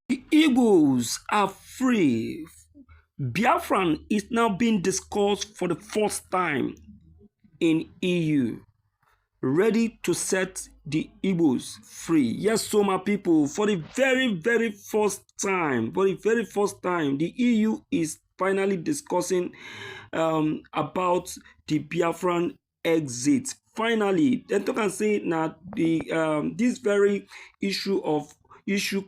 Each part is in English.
The Igbos are free. Biafran is now being discussed for the first time in EU, ready to set the Igbos free. Yes, so my people, for the very first time, the EU is finally discussing about the Biafran exit. Finally, then talk and say now the this very issue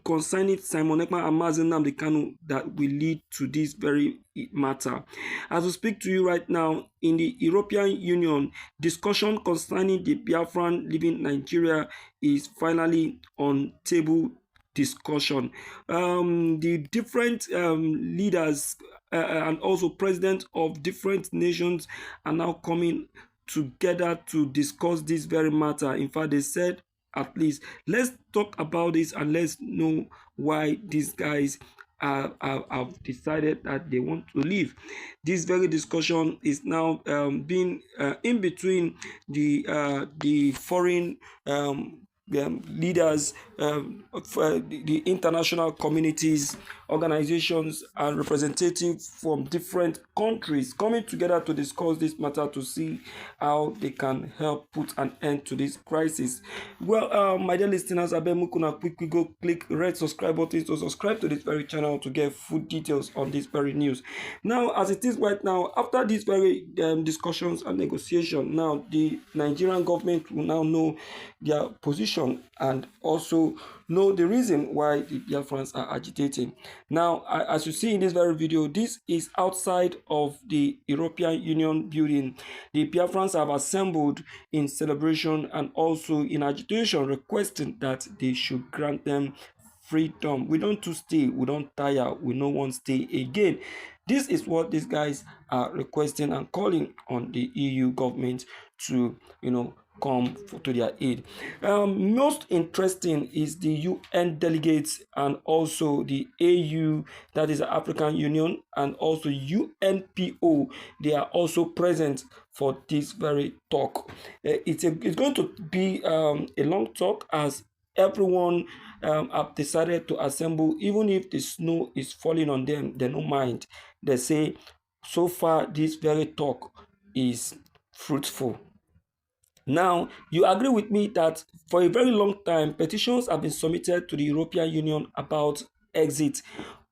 concerning Simon Ekman and Mazi Nnamdi Kanu that will lead to this very matter. As we speak to you right now, in the European Union, discussion concerning the Biafran leaving Nigeria is finally on table discussion. The different leaders and also presidents of different nations are now coming together to discuss this very matter. In fact, they said, at least, let's talk about this and let's know why these guys have decided that they want to leave. This very discussion is now being in between the foreign leaders, the international communities, organizations, and representatives from different countries coming together to discuss this matter to see how they can help put an end to this crisis. Well, my dear listeners, I beg you to quickly go click red subscribe button to subscribe to this very channel to get full details on this very news. Now, as it is right now, after these very discussions and negotiation, now the Nigerian government will now know their position and also know the reason why the Biafrans are agitating. Now, as you see in this very video, this is outside of the European Union building. The Biafrans have assembled in celebration and also in agitation, requesting that they should grant them freedom. We don't to stay, we don't tire, we no one stay again. This is what these guys are requesting and calling on the EU government to, come to their aid. Most interesting is the UN delegates and also the AU, that is the African Union, and also UNPO. They are also present for this very talk. It's going to be a long talk, as everyone have decided to assemble. Even if the snow is falling on them, they don't mind. They say so far this very talk is fruitful. Now, you agree with me that for a very long time, petitions have been submitted to the European Union about exit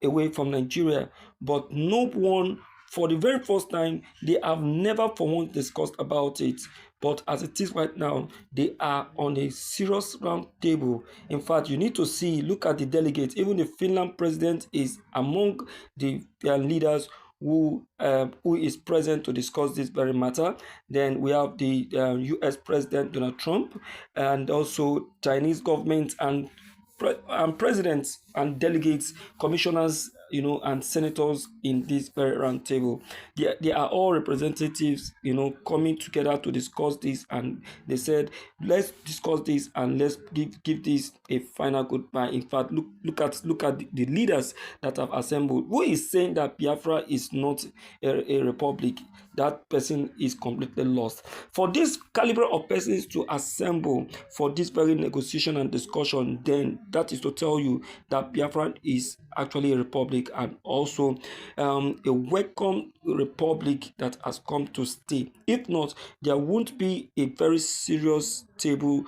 away from Nigeria, but no one, for the very first time, they have never for once discussed about it. But as it is right now, they are on a serious round table. In fact, you need to see, look at the delegates. Even the Finland president is among the leaders who is present to discuss this very matter. Then we have the US President Donald Trump, and also Chinese government and presidents and delegates, commissioners, and senators in this very round table. They are all representatives, coming together to discuss this, and they said, let's discuss this and let's give this a final goodbye. In fact, look at the leaders that have assembled. Who is saying that Biafra is not a republic? That person is completely lost. For this caliber of persons to assemble for this very negotiation and discussion, then that is to tell you that Biafra is actually a republic, and also a welcome republic that has come to stay. If not, there won't be a very serious table